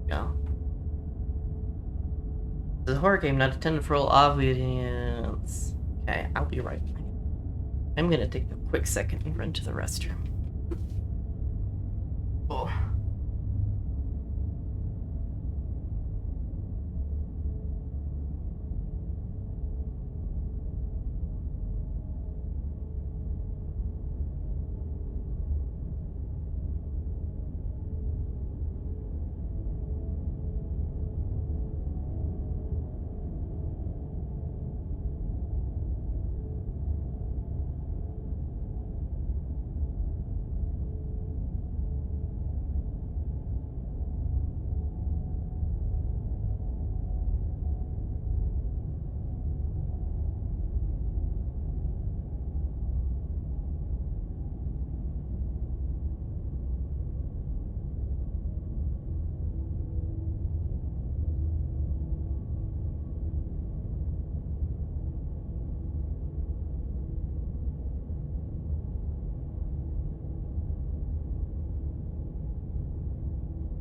Go. This is a horror game not intended for all audience. Okay, I'll be right back. I'm gonna take a quick second and run to the restroom. Oh.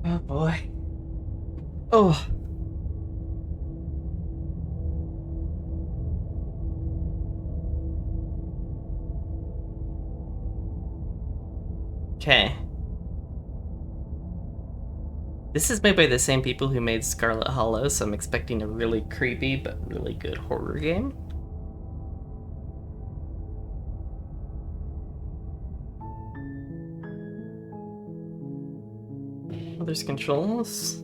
Oh boy. Oh. Okay. This is made by the same people who made Scarlet Hollow, so I'm expecting a really creepy but really good horror game. Oh, there's controls.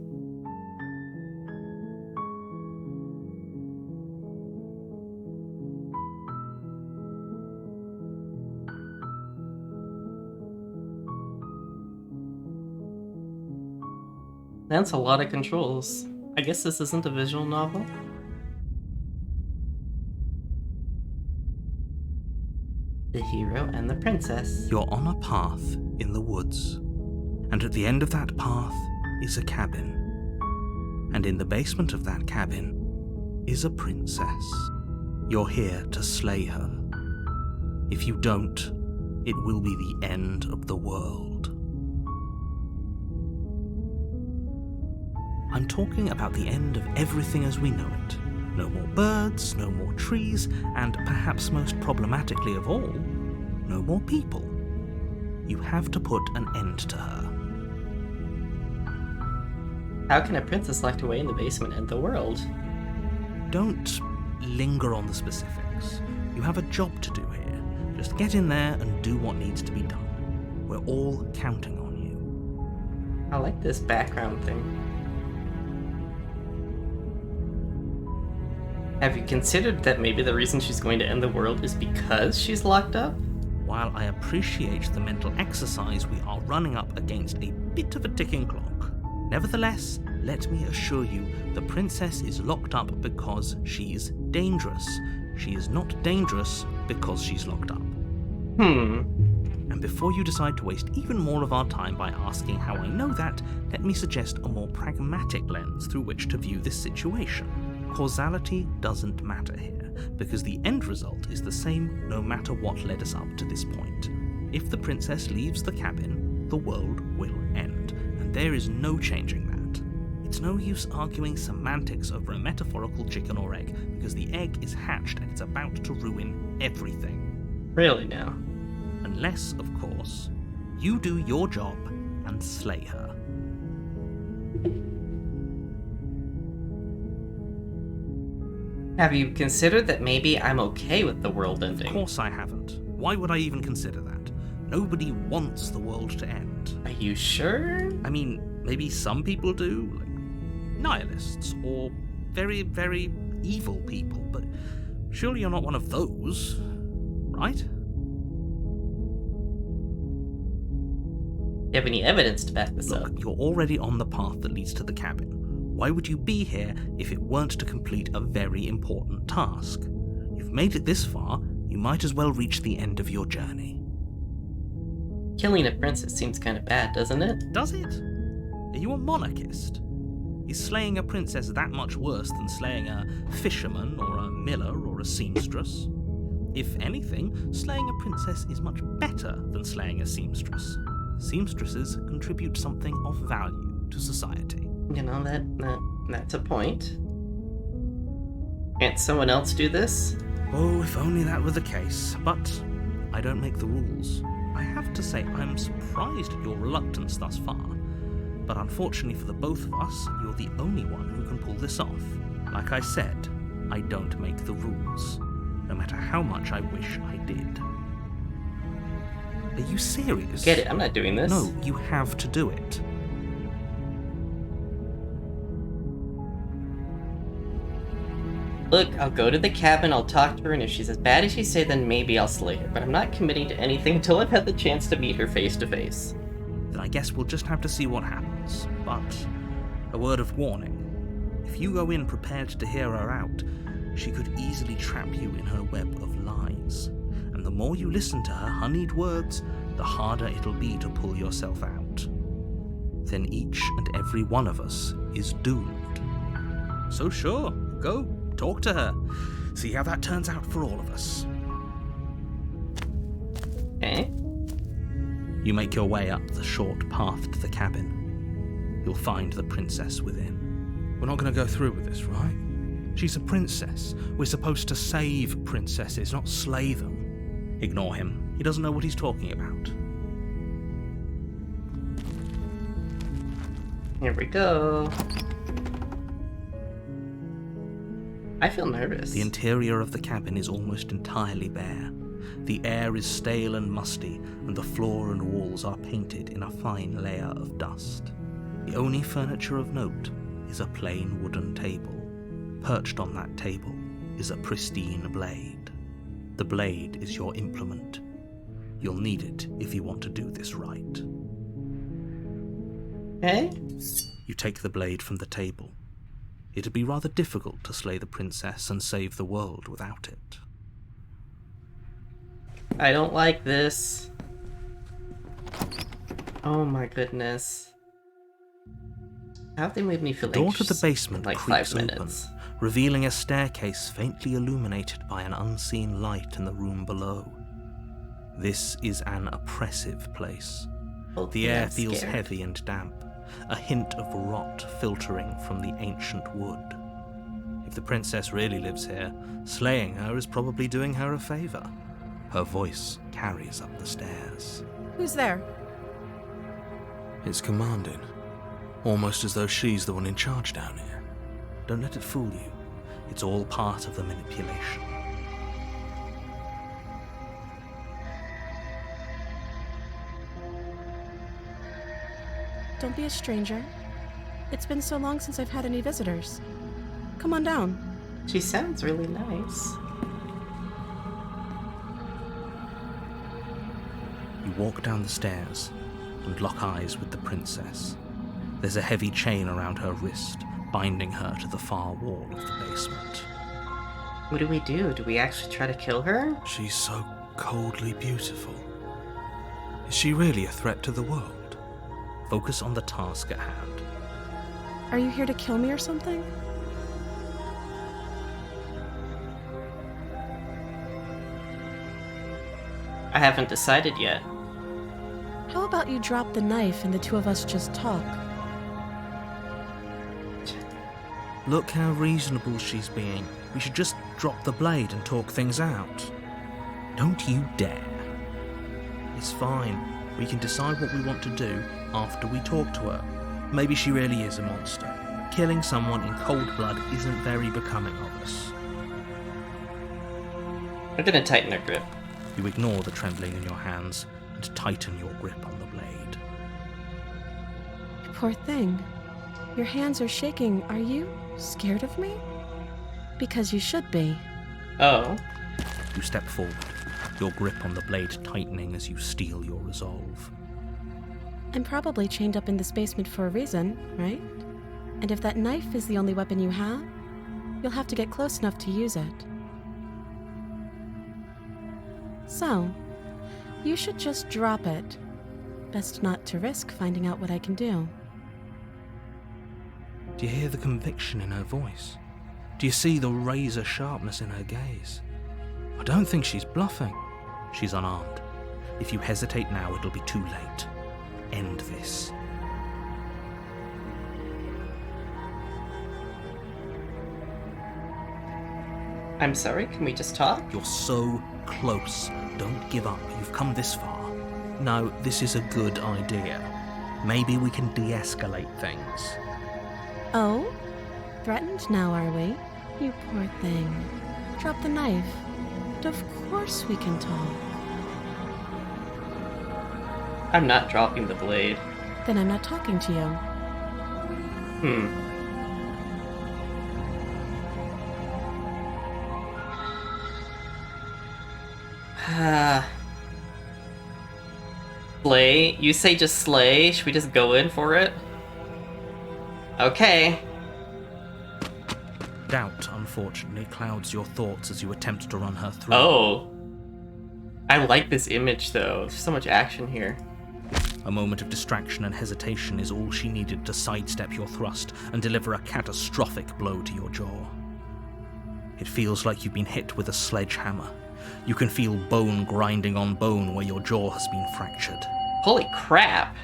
That's a lot of controls. I guess this isn't a visual novel. The hero and the princess. You're on a path in the woods, and at the end of that path is a cabin. And in the basement of that cabin is a princess. You're here to slay her. If you don't, it will be the end of the world. I'm talking about the end of everything as we know it. No more birds, no more trees, and perhaps most problematically of all, no more people. You have to put an end to her. How can a princess locked away in the basement end the world? Don't linger on the specifics. You have a job to do here. Just get in there and do what needs to be done. We're all counting on you. I like this background thing. Have you considered that maybe the reason she's going to end the world is because she's locked up? While I appreciate the mental exercise, we are running up against a bit of a ticking clock. Nevertheless, let me assure you, the princess is locked up because she's dangerous. She is not dangerous because she's locked up. And before you decide to waste even more of our time by asking how I know that, let me suggest a more pragmatic lens through which to view this situation. Causality doesn't matter here, because the end result is the same no matter what led us up to this point. If the princess leaves the cabin, the world will end, and there is no changing that. It's no use arguing semantics over a metaphorical chicken or egg, because the egg is hatched and it's about to ruin everything. Really now? Unless, of course, you do your job and slay her. Have you considered that maybe I'm okay with the world ending? Of course I haven't. Why would I even consider that? Nobody wants the world to end. Are you sure? I mean, maybe some people do, like nihilists, or very, very evil people, but surely you're not one of those, right? You have any evidence to back this up? Look, you're already on the path that leads to the cabin. Why would you be here if it weren't to complete a very important task? You've made it this far, you might as well reach the end of your journey. Killing a princess seems kind of bad, doesn't it? Does it? Are you a monarchist? Is slaying a princess that much worse than slaying a fisherman or a miller or a seamstress? If anything, slaying a princess is much better than slaying a seamstress. Seamstresses contribute something of value to society. You know, that's a point. Can't someone else do this? Oh, if only that were the case. But I don't make the rules. I have to say, I'm surprised at your reluctance thus far. But unfortunately for the both of us, you're the only one who can pull this off. Like I said, I don't make the rules, no matter how much I wish I did. Are you serious? Get it, I'm not doing this. No, you have to do it. Look, I'll go to the cabin, I'll talk to her, and if she's as bad as you say, then maybe I'll slay her. But I'm not committing to anything until I've had the chance to meet her face to face. Then I guess we'll just have to see what happens. But a word of warning. If you go in prepared to hear her out, she could easily trap you in her web of lies. And the more you listen to her honeyed words, the harder it'll be to pull yourself out. Then each and every one of us is doomed. So sure, go talk to her. See how that turns out for all of us. Okay. You make your way up the short path to the cabin. You'll find the princess within. We're not going to go through with this, right? She's a princess. We're supposed to save princesses, not slay them. Ignore him. He doesn't know what he's talking about. Here we go. I feel nervous. The interior of the cabin is almost entirely bare. The air is stale and musty, and the floor and walls are painted in a fine layer of dust. The only furniture of note is a plain wooden table. Perched on that table is a pristine blade. The blade is your implement. You'll need it if you want to do this right. Okay. You take the blade from the table. It'd be rather difficult to slay the princess and save the world without it. I don't like this. Oh my goodness. How have they made me feel The door anxious to the basement like creaks 5 open, minutes? revealing a staircase faintly illuminated by an unseen light in the room below. This is an oppressive place. Oh, The yeah, air I'm feels scared. heavy and damp, a hint of rot filtering from the ancient wood. If the princess really lives here, slaying her is probably doing her a favor. Her voice carries up the stairs. Who's there? It's commanding, almost as though she's the one in charge down here. Don't let it fool you. It's all part of the manipulation. Don't be a stranger. It's been so long since I've had any visitors. Come on down. She sounds really nice. You walk down the stairs and lock eyes with the princess. There's a heavy chain around her wrist, binding her to the far wall of the basement. What do we do? Do we actually try to kill her? She's so coldly beautiful. Is she really a threat to the world? Focus on the task at hand. Are you here to kill me or something? I haven't decided yet. How about you drop the knife and the two of us just talk? Look how reasonable she's being. We should just drop the blade and talk things out. Don't you dare. It's fine. We can decide what we want to do after we talk to her. Maybe she really is a monster. Killing someone in cold blood isn't very becoming of us. I'm gonna tighten her grip. You ignore the trembling in your hands and tighten your grip on the blade. Poor thing. Your hands are shaking. Are you scared of me? Because you should be. Oh. You step forward, your grip on the blade tightening as you steel your resolve. I'm probably chained up in this basement for a reason, right? And if that knife is the only weapon you have, you'll have to get close enough to use it. So, you should just drop it. Best not to risk finding out what I can do. Do you hear the conviction in her voice? Do you see the razor sharpness in her gaze? I don't think she's bluffing. She's unarmed. If you hesitate now, it'll be too late. End this. I'm sorry, can we just talk? You're so close. Don't give up. You've come this far. No, this is a good idea. Maybe we can de-escalate things. Oh? Threatened now, are we? You poor thing. Drop the knife. And of course we can talk. I'm not dropping the blade. Then I'm not talking to you. Slay? You say just slay? Should we just go in for it? Okay. Doubt, unfortunately, clouds your thoughts as you attempt to run her through. Oh. I like this image though. There's so much action here. A moment of distraction and hesitation is all she needed to sidestep your thrust and deliver a catastrophic blow to your jaw. It feels like you've been hit with a sledgehammer. You can feel bone grinding on bone where your jaw has been fractured. Holy crap.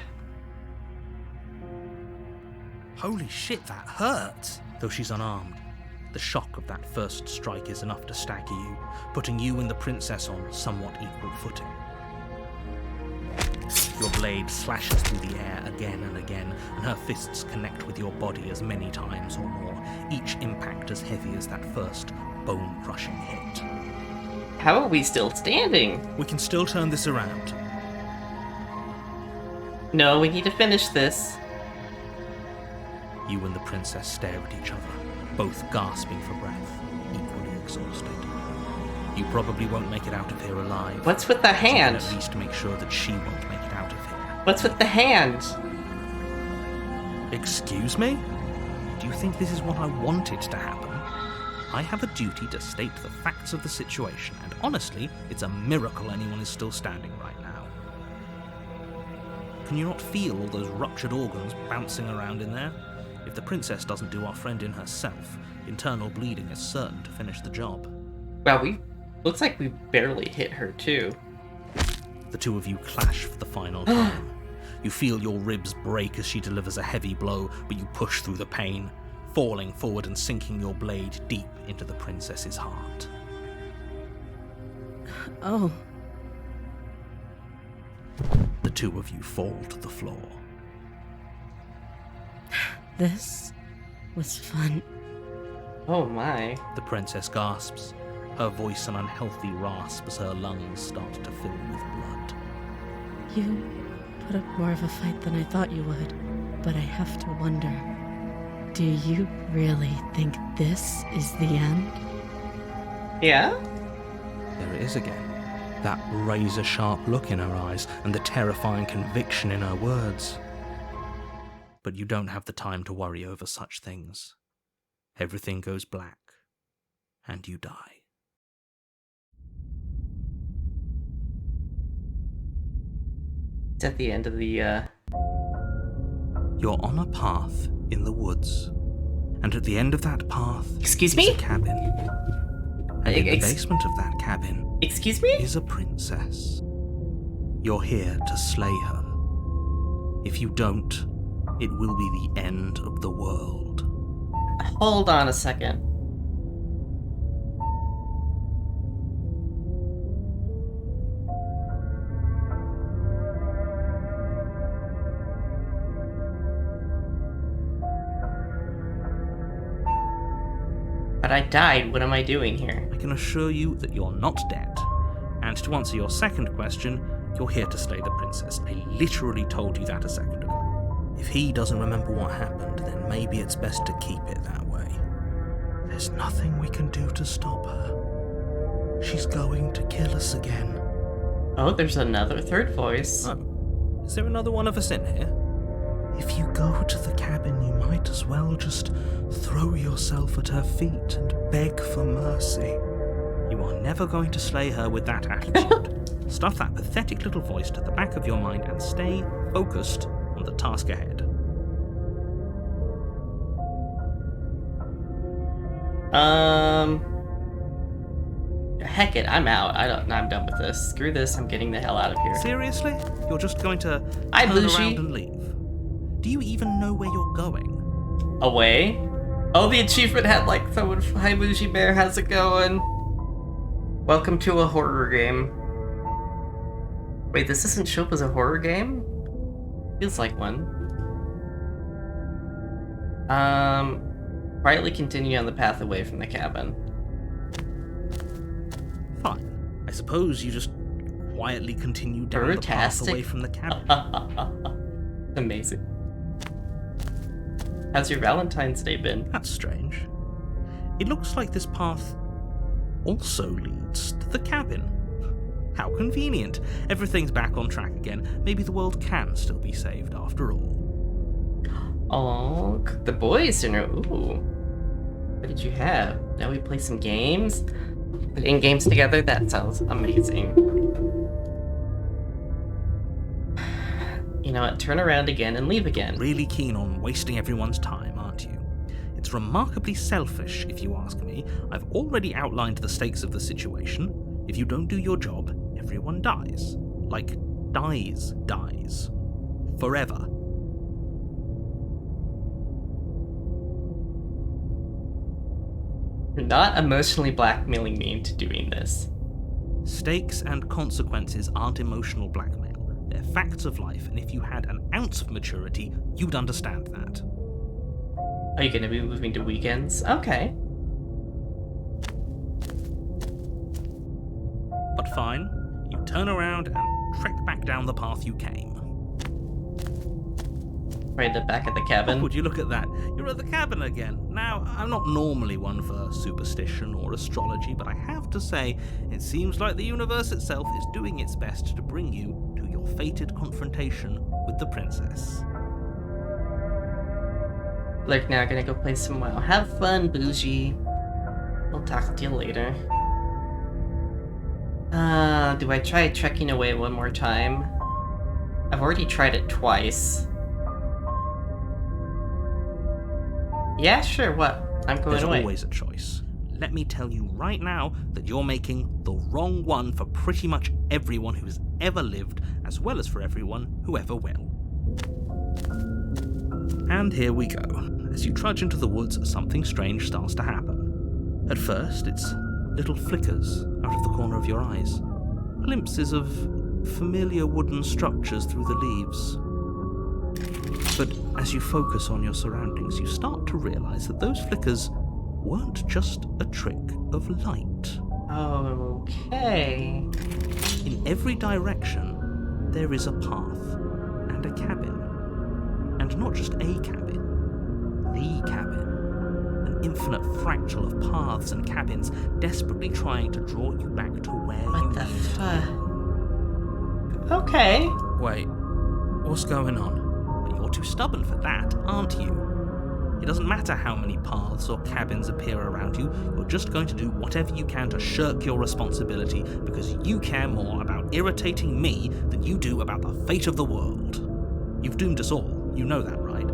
Holy shit, that hurts! Though she's unarmed, the shock of that first strike is enough to stagger you, putting you and the princess on somewhat equal footing. Your blade slashes through the air again and again, and her fists connect with your body as many times or more, each impact as heavy as that first bone-crushing hit. How are we still standing? We can still turn this around. No, we need to finish this. You and the princess stare at each other, both gasping for breath, equally exhausted. You probably won't make it out of here alive. What's with the So you can hand? at least make sure that she won't make it out of here. What's with the hand? Excuse me? Do you think this is what I wanted to happen? I have a duty to state the facts of the situation, and honestly, it's a miracle anyone is still standing right now. Can you not feel all those ruptured organs bouncing around in there? If the princess doesn't do our friend in herself, internal bleeding is certain to finish the job. Wow, looks like we barely hit her too. The two of you clash for the final time. You feel your ribs break as she delivers a heavy blow, but you push through the pain, falling forward and sinking your blade deep into the princess's heart. Oh. The two of you fall to the floor. This was fun. Oh my. The princess gasps, her voice an unhealthy rasp as her lungs start to fill with blood. You put up more of a fight than I thought you would, but I have to wonder, do you really think this is the end? Yeah? There it is again. That razor-sharp look in her eyes and the terrifying conviction in her words. But you don't have the time to worry over such things. Everything goes black, and you die. It's at the end of the, You're on a path in the woods, and at the end of that path Excuse is me? a cabin. And in the Ex- basement of that cabin Excuse me? is a princess. You're here to slay her. If you don't, it will be the end of the world. Hold on a second. But I died. What am I doing here? I can assure you that you're not dead. And to answer your second question, you're here to slay the princess. I literally told you that a second ago. If he doesn't remember what happened, then maybe it's best to keep it that way. There's nothing we can do to stop her. She's going to kill us again. Oh, there's another third voice. Oh, is there another one of us in here? If you go to the cabin, you might as well just throw yourself at her feet and beg for mercy. You are never going to slay her with that attitude. Stuff that pathetic little voice to the back of your mind and stay focused on the task ahead. Heck it, I'm out. I'm done with this. Screw this, I'm getting the hell out of here. Seriously? You're just going to Hi, turn Bushi. around and leave? Do you even know where you're going? Away? Oh, the achievement had like someone. Hi, Bougie Bear. How's it going? Welcome to a horror game. Wait, this doesn't show up as a horror game? Feels like one. Quietly continue on the path away from the cabin. Fine. I suppose you just quietly continue down the path away from the cabin. Amazing. How's your Valentine's Day been? That's strange. It looks like this path also leads to the cabin. How convenient. Everything's back on track again. Maybe the world can still be saved after all. Oh, the boys dinner. Ooh. What did you have? Now we play some games? Putting games together? That sounds amazing. You know what? Turn around again and leave again. Really keen on wasting everyone's time, aren't you? It's remarkably selfish, if you ask me. I've already outlined the stakes of the situation. If you don't do your job, everyone dies. Like, dies. Forever. You're not emotionally blackmailing me into doing this. Stakes and consequences aren't emotional blackmail. They're facts of life, and if you had an ounce of maturity, you'd understand that. Are you going to be moving to weekends? Okay. But fine, you turn around and trek back down the path you came. Right at the back of the cabin. Oh, would you look at that? You're at the cabin again. Now, I'm not normally one for superstition or astrology, but I have to say, it seems like the universe itself is doing its best to bring you to your fated confrontation with the princess. Look, now gonna go play some WoW. Have fun, Bougie. We'll talk to you later. Do I try trekking away one more time? I've already tried it twice. Yeah, sure, what? I'm going There's away. always a choice. Let me tell you right now that you're making the wrong one for pretty much everyone who has ever lived, as well as for everyone who ever will. And here we go. As you trudge into the woods, something strange starts to happen. At first, it's little flickers out of the corner of your eyes. Glimpses of familiar wooden structures through the leaves. But as you focus on your surroundings, you start to realize that those flickers weren't just a trick of light. Okay. In every direction, there is a path and a cabin. And not just a cabin, the cabin. An infinite fractal of paths and cabins desperately trying to draw you back to where you What the need to fuck? Okay. Wait, what's going on? But you're too stubborn for that, aren't you? It doesn't matter how many paths or cabins appear around you, you're just going to do whatever you can to shirk your responsibility because you care more about irritating me than you do about the fate of the world. You've doomed us all, you know that, right?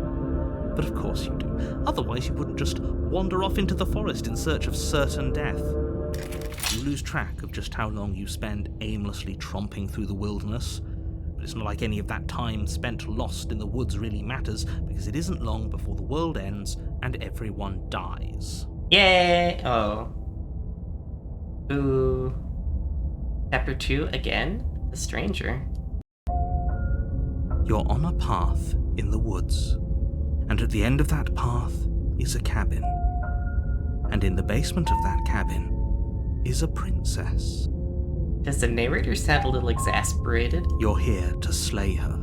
But of course you do. Otherwise you wouldn't just wander off into the forest in search of certain death. You lose track of just how long you spend aimlessly tromping through the wilderness. But it's not like any of that time spent lost in the woods really matters, because it isn't long before the world ends and everyone dies. Yay! Oh. Ooh. Chapter 2 again? The Stranger. You're on a path in the woods, and at the end of that path is a cabin. And in the basement of that cabin is a princess. Does the narrator sound a little exasperated? You're here to slay her.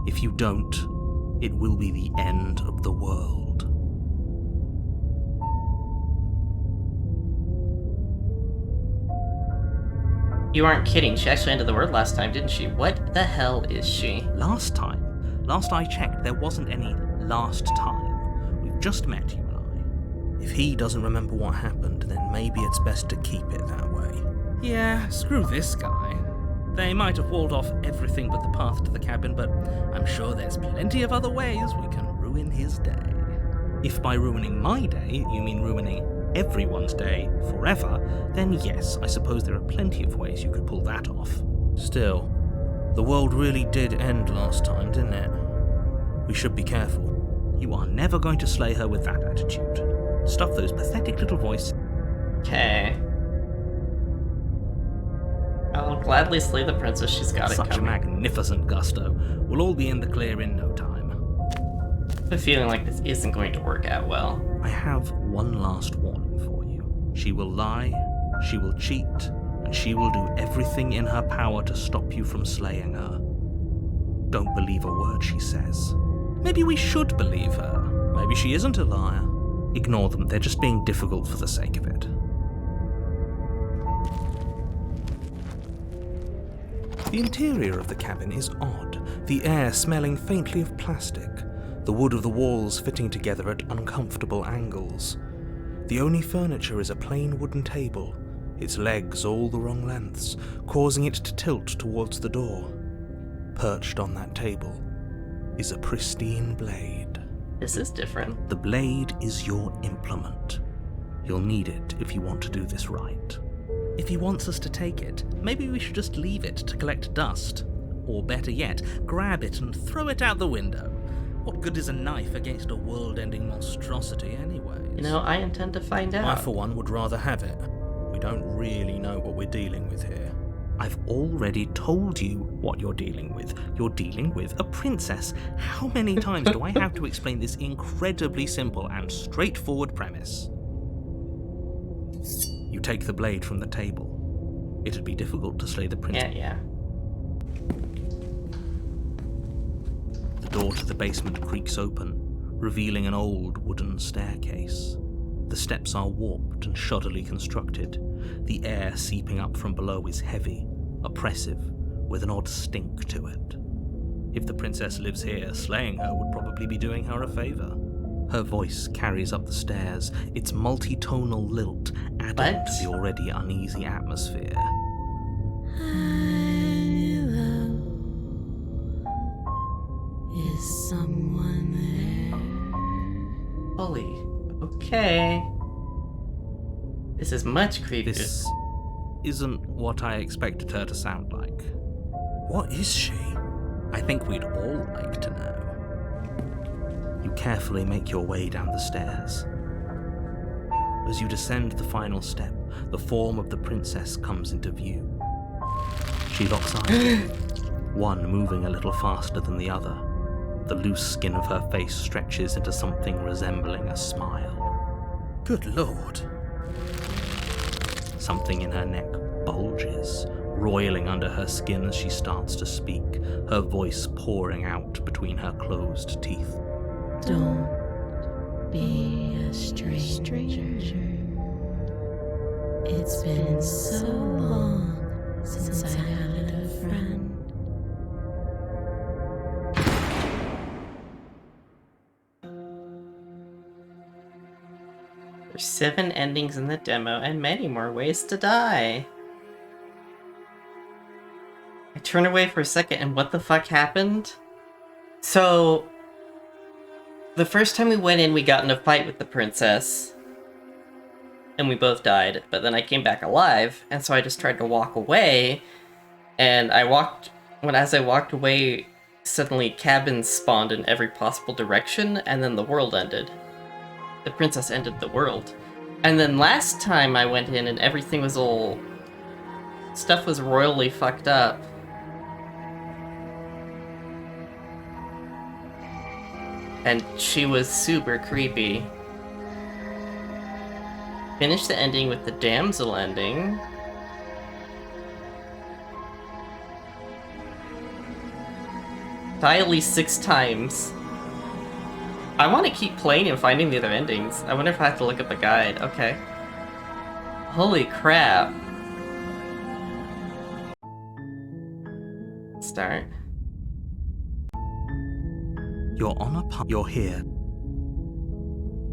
If you don't, it will be the end of the world. You aren't kidding. She actually ended the word last time, didn't she? What the hell is she? Last I checked, there wasn't any last time. We've just met, you and I. If he doesn't remember what happened, then maybe it's best to keep it that way. Yeah, screw this guy. They might have walled off everything but the path to the cabin, but I'm sure there's plenty of other ways we can ruin his day. If by ruining my day, you mean ruining everyone's day forever, then yes, I suppose there are plenty of ways you could pull that off. Still, the world really did end last time, didn't it? We should be careful. You are never going to slay her with that attitude. Stuff those pathetic little voices. Okay. I'll gladly slay the princess. She's got it Such coming. magnificent gusto. We'll all be in the clear in no time. I have a feeling like this isn't going to work out well. I have one last warning for you. She will lie, she will cheat, and she will do everything in her power to stop you from slaying her. Don't believe a word she says. Maybe we should believe her. Maybe she isn't a liar. Ignore them, they're just being difficult for the sake of it. The interior of the cabin is odd, the air smelling faintly of plastic, the wood of the walls fitting together at uncomfortable angles. The only furniture is a plain wooden table, its legs all the wrong lengths, causing it to tilt towards the door. Perched on that table is a pristine blade. This is different. The blade is your implement. You'll need it if you want to do this right. If he wants us to take it, maybe we should just leave it to collect dust. Or better yet, grab it and throw it out the window. What good is a knife against a world-ending monstrosity anyway? You know, I intend to find out. I, for one, would rather have it. We don't really know what we're dealing with here. I've already told you what you're dealing with. You're dealing with a princess. How many times do I have to explain this incredibly simple and straightforward premise? You take the blade from the table. It'd be difficult to slay the princess. Yeah. The door to the basement creaks open, revealing an old wooden staircase. The steps are warped and shoddily constructed. The air seeping up from below is heavy, oppressive, with an odd stink to it. If the princess lives here, slaying her would probably be doing her a favour. Her voice carries up the stairs, its multi-tonal lilt adding to the already uneasy atmosphere. Hello. Is someone there? Holy. Okay. This is much creepier. This isn't what I expected her to sound like. What is she? I think we'd all like to know. You carefully make your way down the stairs. As you descend the final step, the form of the princess comes into view. She locks eyes, one moving a little faster than the other. The loose skin of her face stretches into something resembling a smile. Good lord. Something in her neck bulges, roiling under her skin as she starts to speak, her voice pouring out between her closed teeth. Don't be a stranger. It's been so long since I had a friend. There's 7 endings in the demo and many more ways to die. I turned away for a second and what the fuck happened? So, the first time we went in, we got in a fight with the princess. And we both died, but then I came back alive, and so I just tried to walk away. And as I walked away, suddenly cabins spawned in every possible direction, and then the world ended. The princess ended the world. And then last time I went in and everything was stuff was royally fucked up. And she was super creepy. Finish the ending with the damsel ending. Die at least 6 times. I want to keep playing and finding the other endings. I wonder if I have to look at the guide. Okay. Holy crap. Start. You're on a path. You're here.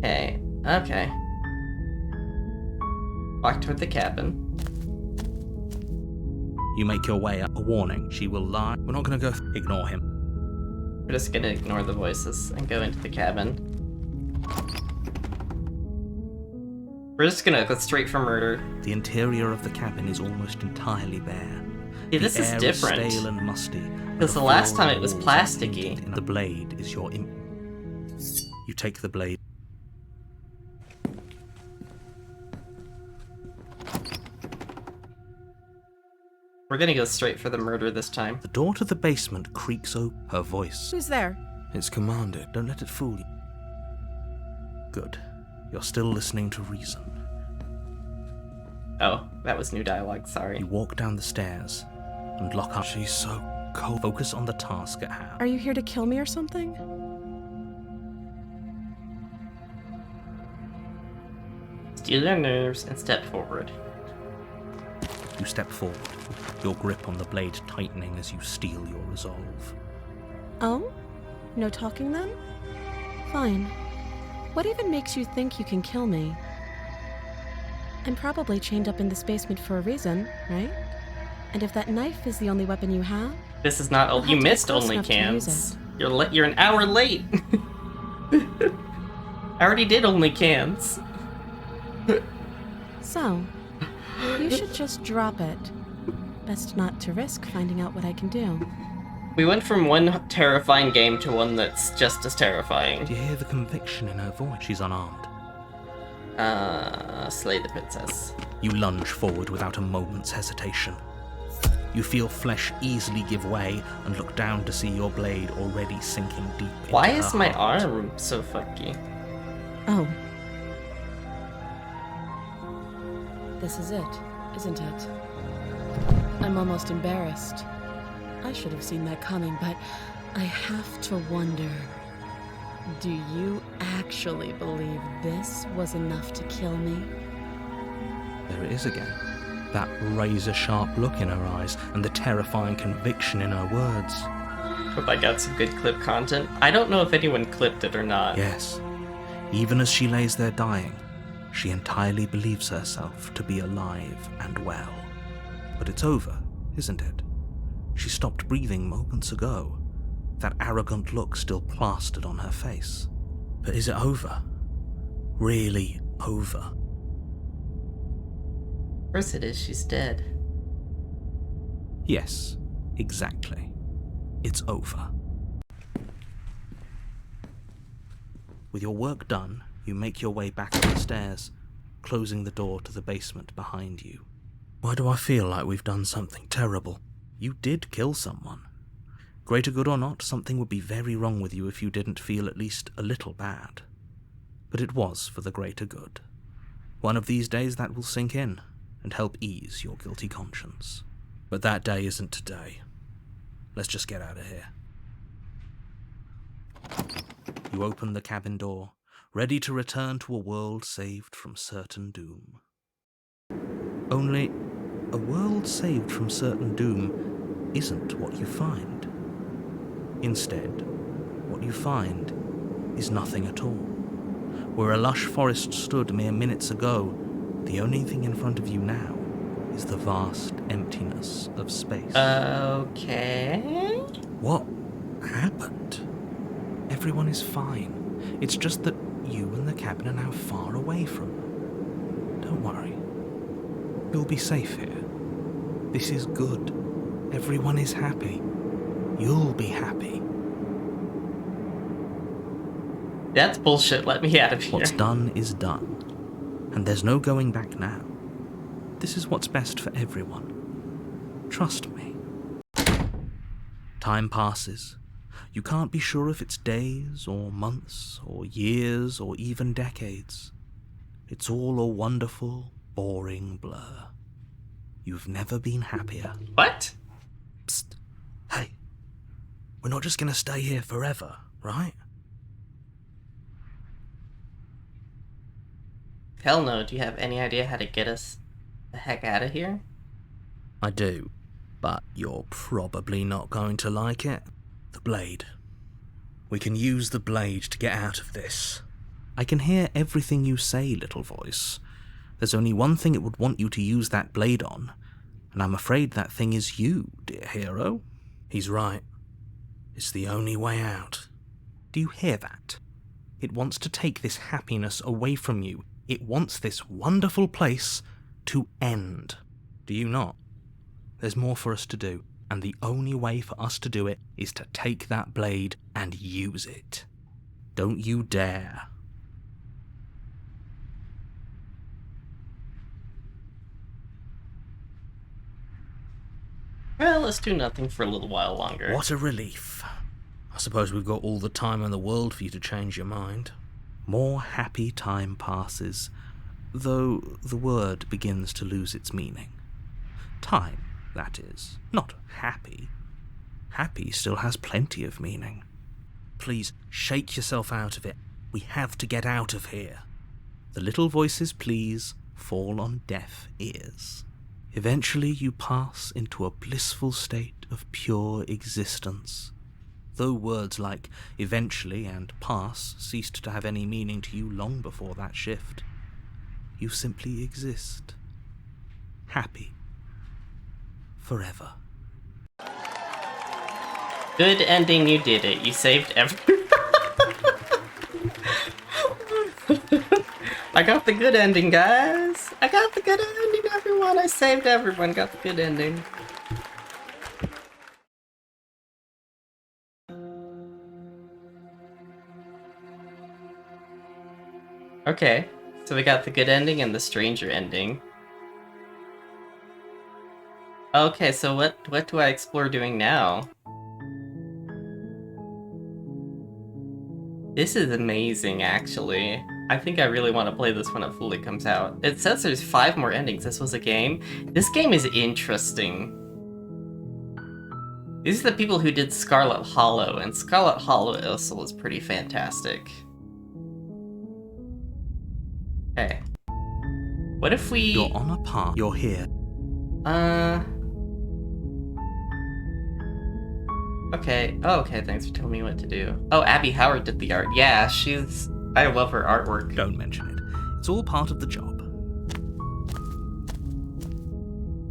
Hey. Okay. Walk toward the cabin. You make your way up. A warning. She will lie. We're not going to go. Ignore him. We're just gonna ignore the voices and go into the cabin. We're just gonna go straight for murder. The interior of the cabin is almost entirely bare. Yeah, this is different. Is stale and musty. Because the last time it was plasticky. The blade is your You take the blade. We're gonna go straight for the murder this time. The door to the basement creaks open. Her voice. Who's there? It's Commander. Don't let it fool you. Good. You're still listening to reason. Oh, that was new dialogue, sorry. You walk down the stairs and lock up. She's so cold. Focus on the task at hand. Are you here to kill me or something? Steel your nerves and step forward. You step forward, your grip on the blade tightening as you steel your resolve. Oh? No talking then? Fine. What even makes you think you can kill me? I'm probably chained up in this basement for a reason, right? And if that knife is the only weapon you have... This is not... I'll you have to be missed close only enough to use cans. it. You're an hour late. I already did only cans. So, you should just drop it. Best not to risk finding out what I can do. We went from one terrifying game to one that's just as terrifying. Do you hear the conviction in her voice? She's unarmed. Slay the princess. You lunge forward without a moment's hesitation. You feel flesh easily give way and look down to see your blade already sinking deep into Why her is my heart. arm so fucky? Oh. This is it, isn't it? I'm almost embarrassed. I should have seen that coming, but I have to wonder. Do you actually believe this was enough to kill me? There it is again. That razor-sharp look in her eyes and the terrifying conviction in her words. Hope I got some good clip content. I don't know if anyone clipped it or not. Yes, even as she lays there dying, she entirely believes herself to be alive and well. But it's over, isn't it? She stopped breathing moments ago, that arrogant look still plastered on her face. But is it over? Really over? Of course it is, she's dead. Yes, exactly. It's over. With your work done, you make your way back up the stairs, closing the door to the basement behind you. Why do I feel like we've done something terrible? You did kill someone. Greater good or not, something would be very wrong with you if you didn't feel at least a little bad. But it was for the greater good. One of these days that will sink in and help ease your guilty conscience. But that day isn't today. Let's just get out of here. You open the cabin door, ready to return to a world saved from certain doom. Only, a world saved from certain doom isn't what you find. Instead, what you find is nothing at all. Where a lush forest stood mere minutes ago, the only thing in front of you now is the vast emptiness of space. Okay. What happened? Everyone is fine. It's just that you and the cabin are now far away from them. Don't worry. You'll be safe here. This is good. Everyone is happy. You'll be happy. That's bullshit, let me out of here. What's done is done. And there's no going back now. This is what's best for everyone. Trust me. Time passes. You can't be sure if it's days, or months, or years, or even decades. It's all a wonderful, boring blur. You've never been happier. What? Psst. Hey. We're not just gonna stay here forever, right? Hell no, do you have any idea how to get us the heck out of here? I do, but you're probably not going to like it. The blade. We can use the blade to get out of this. I can hear everything you say, little voice. There's only one thing it would want you to use that blade on, and I'm afraid that thing is you, dear hero. He's right. It's the only way out. Do you hear that? It wants to take this happiness away from you. It wants this wonderful place to end. Do you not? There's more for us to do, and the only way for us to do it is to take that blade and use it. Don't you dare. Well, let's do nothing for a little while longer. What a relief. I suppose we've got all the time in the world for you to change your mind. More happy time passes, though the word begins to lose its meaning. Time, that is, not happy. Happy still has plenty of meaning. Please, shake yourself out of it. We have to get out of here. The little voices, please, fall on deaf ears. Eventually you pass into a blissful state of pure existence. Though words like eventually and pass ceased to have any meaning to you long before that shift, you simply exist. Happy. Forever. Good ending, you did it. You saved every... I got the good ending, guys! I got the good ending, everyone! I saved everyone, got the good ending. Okay, so we got the good ending and the stranger ending. Okay, so what do I explore doing now? This is amazing, actually. I think I really want to play this when it fully comes out. It says there's 5 more endings. This was a game. This game is interesting. These are the people who did Scarlet Hollow, and Scarlet Hollow also was pretty fantastic. Okay. What if we... You're on a path. You're here. Okay. Oh, okay, thanks for telling me what to do. Oh, Abby Howard did the art. Yeah, she's... I love her artwork. Don't mention it. It's all part of the job.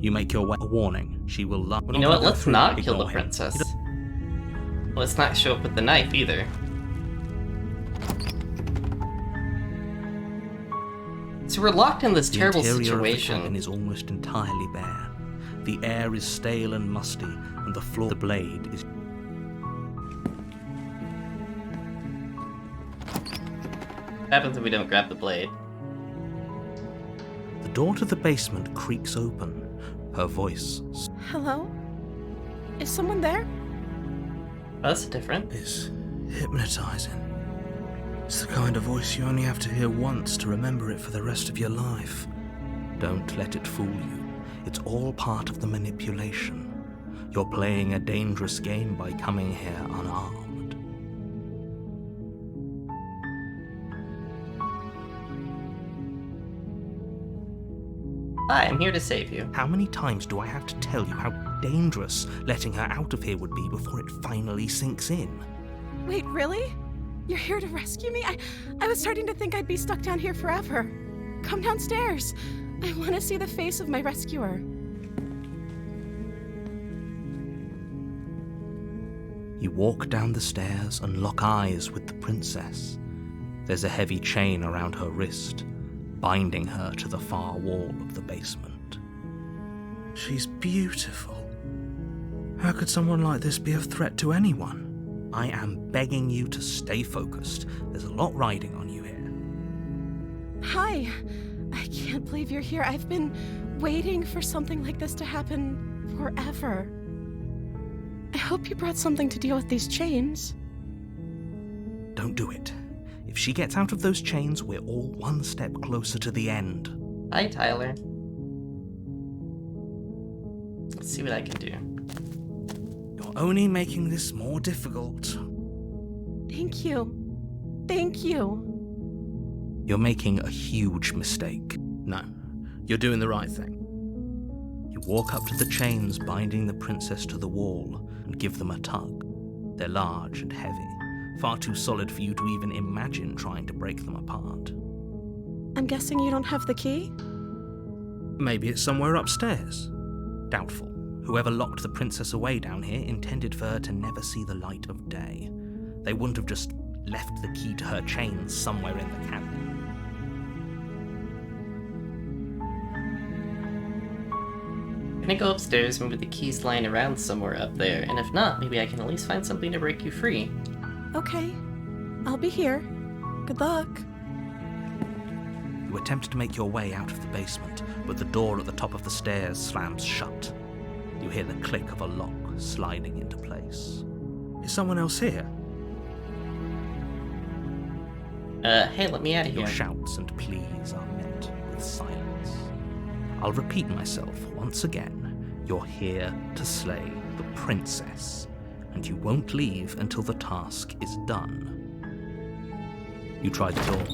You make your way. A warning. She will love. You know what? Let's not kill the princess. Let's not show up with the knife either. So we're locked in this terrible situation. The cabin is almost entirely bare. The air is stale and musty, and the floor. The blade is. What happens if we don't grab the blade? The door to the basement creaks open. Her voice. Hello? Is someone there? Oh, that's different. Is hypnotizing. It's the kind of voice you only have to hear once to remember it for the rest of your life. Don't let it fool you. It's all part of the manipulation. You're playing a dangerous game by coming here unarmed. Hi, I'm here to save you. How many times do I have to tell you how dangerous letting her out of here would be before it finally sinks in? Wait, really? You're here to rescue me? I was starting to think I'd be stuck down here forever. Come downstairs. I want to see the face of my rescuer. You walk down the stairs and lock eyes with the princess. There's a heavy chain around her wrist, binding her to the far wall of the basement. She's beautiful. How could someone like this be a threat to anyone? I am begging you to stay focused. There's a lot riding on you here. Hi. I can't believe you're here. I've been waiting for something like this to happen forever. I hope you brought something to deal with these chains. Don't do it. If she gets out of those chains, we're all one step closer to the end. Hi, Tyler. Let's see what I can do. You're only making this more difficult. Thank you. Thank you. You're making a huge mistake. No, you're doing the right thing. You walk up to the chains binding the princess to the wall and give them a tug. They're large and heavy, far too solid for you to even imagine trying to break them apart. I'm guessing you don't have the key? Maybe it's somewhere upstairs. Doubtful. Whoever locked the princess away down here intended for her to never see the light of day. They wouldn't have just left the key to her chains somewhere in the cabin. I'm gonna go upstairs, maybe the key's lying around somewhere up there, and if not, maybe I can at least find something to break you free. Okay. I'll be here. Good luck. You attempt to make your way out of the basement, but the door at the top of the stairs slams shut. You hear the click of a lock sliding into place. Is someone else here? Hey, let me out of Your here. shouts and pleas are met with silence. I'll repeat myself once again. You're here to slay the princess, and you won't leave until the task is done. You try the door,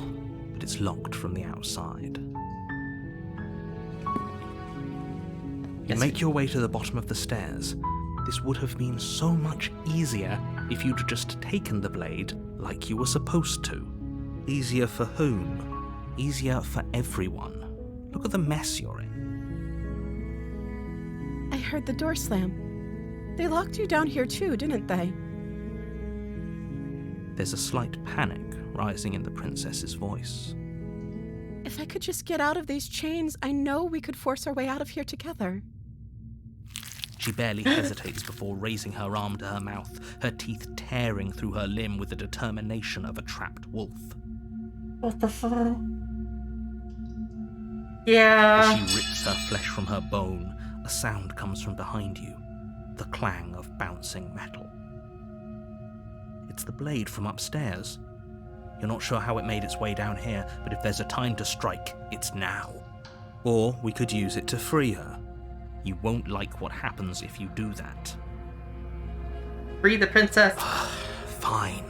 but it's locked from the outside. You Yes. make your way to the bottom of the stairs. This would have been so much easier if you'd just taken the blade like you were supposed to. Easier for whom? Easier for everyone. Look at the mess you're in. I heard the door slam. They locked you down here too, didn't they? There's a slight panic rising in the princess's voice. If I could just get out of these chains, I know we could force our way out of here together. She barely hesitates before raising her arm to her mouth, her teeth tearing through her limb with the determination of a trapped wolf. What the fuck? As Yeah. she rips her flesh from her bone, a sound comes from behind you, the clang of bouncing metal. It's the blade from upstairs. You're not sure how it made its way down here, but if there's a time to strike, it's now. Or we could use it to free her. You won't like what happens if you do that. Free the princess. Fine.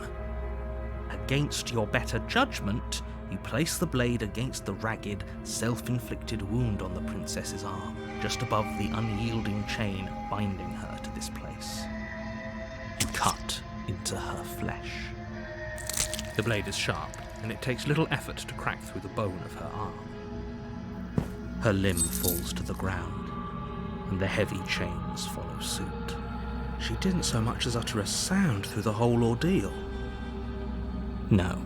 Against your better judgment, you place the blade against the ragged, self-inflicted wound on the princess's arm, just above the unyielding chain binding her to this place. You cut into her flesh. The blade is sharp, and it takes little effort to crack through the bone of her arm. Her limb falls to the ground, and the heavy chains follow suit. She didn't so much as utter a sound through the whole ordeal. No,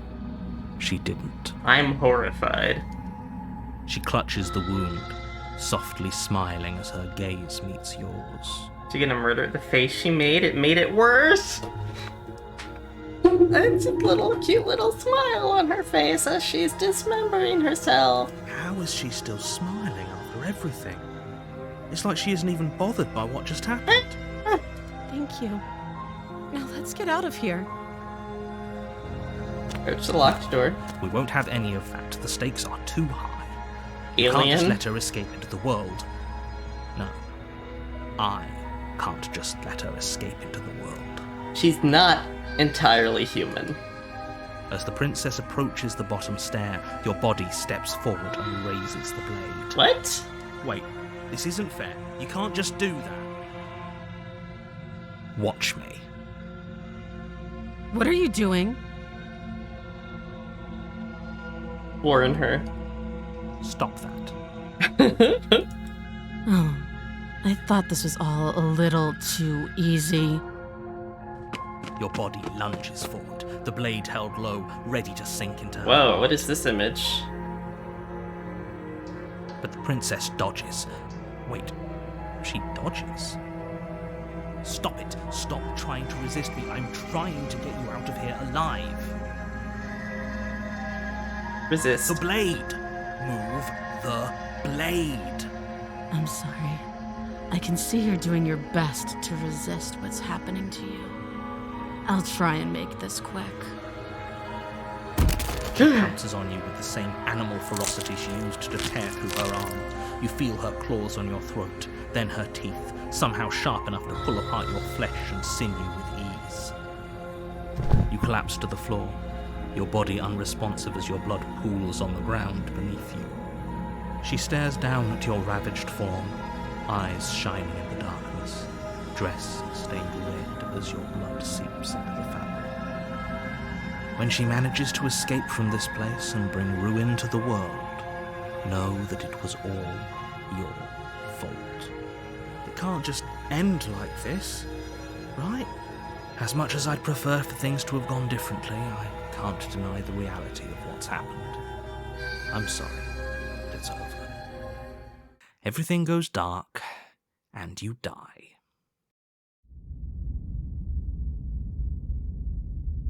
she didn't. I'm horrified. She clutches the wound, softly smiling as her gaze meets yours. She gonna murder the face she made? It made it worse. It's a cute little smile on her face as she's dismembering herself. How is she still smiling after everything? It's like she isn't even bothered by what just happened. Thank you. Now let's get out of here. Approach the locked door. We won't have any of that. The stakes are too high. You can't just Alien. let her escape into the world. No. I can't just let her escape into the world. She's not entirely human. As the princess approaches the bottom stair, your body steps forward and raises the blade. What? Wait, this isn't fair. You can't just do that. Watch me. What are you doing? Warn her. Stop that. Oh, I thought this was all a little too easy. Your body lunges forward, the blade held low, ready to sink into her. Whoa, what is this image? But the princess dodges. Wait, she dodges? Stop it. Stop trying to resist me. I'm trying to get you out of here alive. Resist. The blade. Move the blade. I'm sorry. I can see you're doing your best to resist what's happening to you. I'll try and make this quick. She pounces on you with the same animal ferocity she used to tear through her arm. You feel her claws on your throat, then her teeth, somehow sharp enough to pull apart your flesh and sinew with ease. You collapse to the floor, your body unresponsive as your blood pools on the ground beneath you. She stares down at your ravaged form, eyes shining in the darkness, dress stained red as your blood seeps into the fabric. When she manages to escape from this place and bring ruin to the world, know that it was all your fault. It can't just end like this, right? As much as I'd prefer for things to have gone differently, I can't deny the reality of what's happened. I'm sorry, but it's over. Everything goes dark, and you die.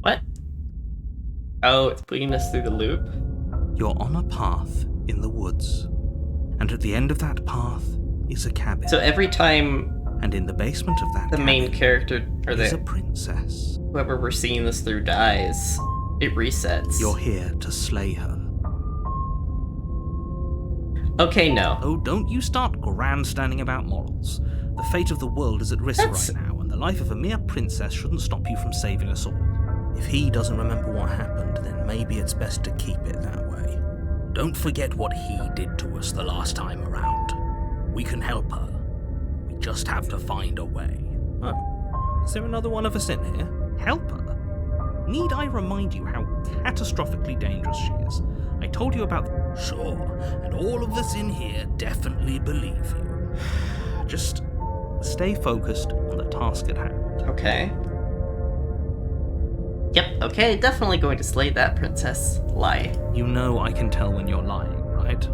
What? Oh, it's putting us through the loop? You're on a path in the woods, and at the end of that path is a cabin. So every time And in the basement of that the cabin main character, or is a the princess. whoever we're seeing this through dies, it resets. You're here to slay her. Okay, no. Oh, don't you start grandstanding about morals. The fate of the world is at risk That's- right now, and the life of a mere princess shouldn't stop you from saving us all. If he doesn't remember what happened, then maybe it's best to keep it that way. Don't forget what he did to us the last time around. We can help her. We just have to find a way. Oh, is there another one of us in here? Help her? Need I remind you how catastrophically dangerous she is? I told you about... Sure, and all of us in here definitely believe you. Just stay focused on the task at hand. Okay. Yep, okay, definitely going to slay that princess. Lie. You know I can tell when you're lying, right?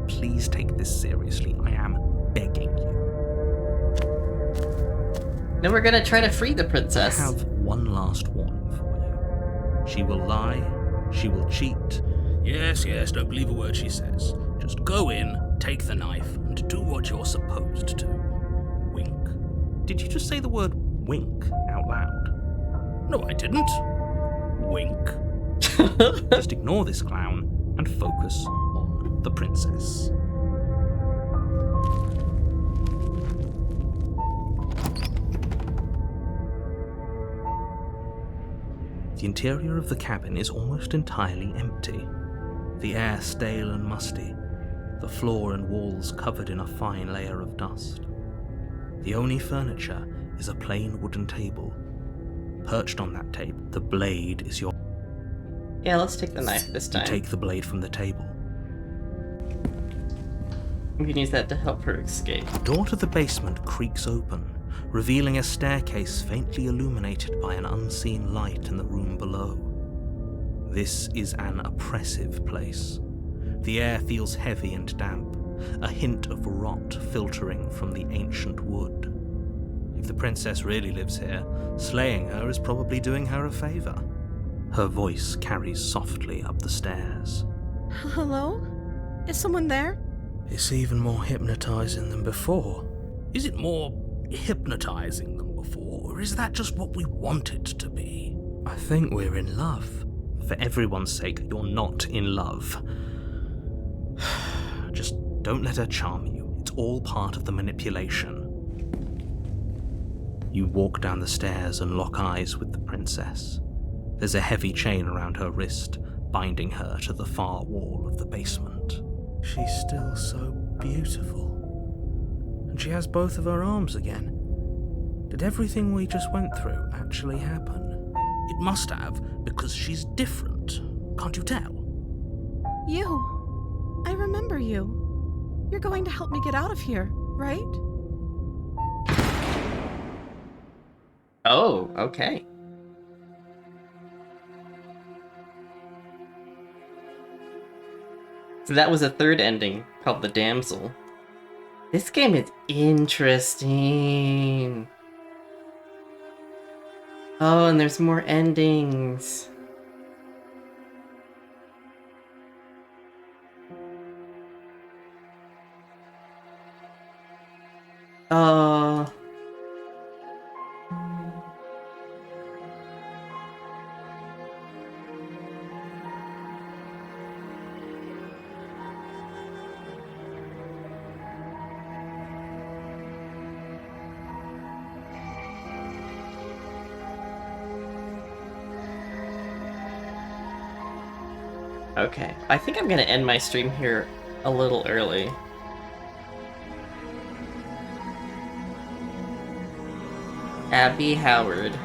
Please take this seriously. I am begging you. Then we're gonna try to free the I princess. have one last warning for you. She will lie, she will cheat. Yes, don't believe a word she says. Just go in, take the knife, and do what you're supposed to. Wink. Did you just say the word wink out loud? No, I didn't. Wink. Just ignore this clown and focus on the princess. The interior of the cabin is almost entirely empty. The air stale and musty, the floor and walls covered in a fine layer of dust. The only furniture is a plain wooden table. Perched on that table, the blade is your... Yeah, let's take the knife this You time. take the blade from the table. We can use that to help her escape. The door to the basement creaks open, revealing a staircase faintly illuminated by an unseen light in the room below. This is an oppressive place. The air feels heavy and damp, a hint of rot filtering from the ancient wood. If the princess really lives here, slaying her is probably doing her a favor. Her voice carries softly up the stairs. Hello? Is someone there? It's even more hypnotizing than before. Is it more hypnotizing than before, or is that just what we want it to be? I think we're in love. For everyone's sake, you're not in love. Just don't let her charm you. It's all part of the manipulation. You walk down the stairs and lock eyes with the princess. There's a heavy chain around her wrist, binding her to the far wall of the basement. She's still so beautiful. And she has both of her arms again. Did everything we just went through actually happen? It must have, because she's different. Can't you tell? You. I remember you. You're going to help me get out of here, right? Oh, okay. So that was a third ending, called The Damsel. This game is interesting. Oh, and there's more endings. Oh. Okay, I think I'm gonna end my stream here a little early. Abby Howard.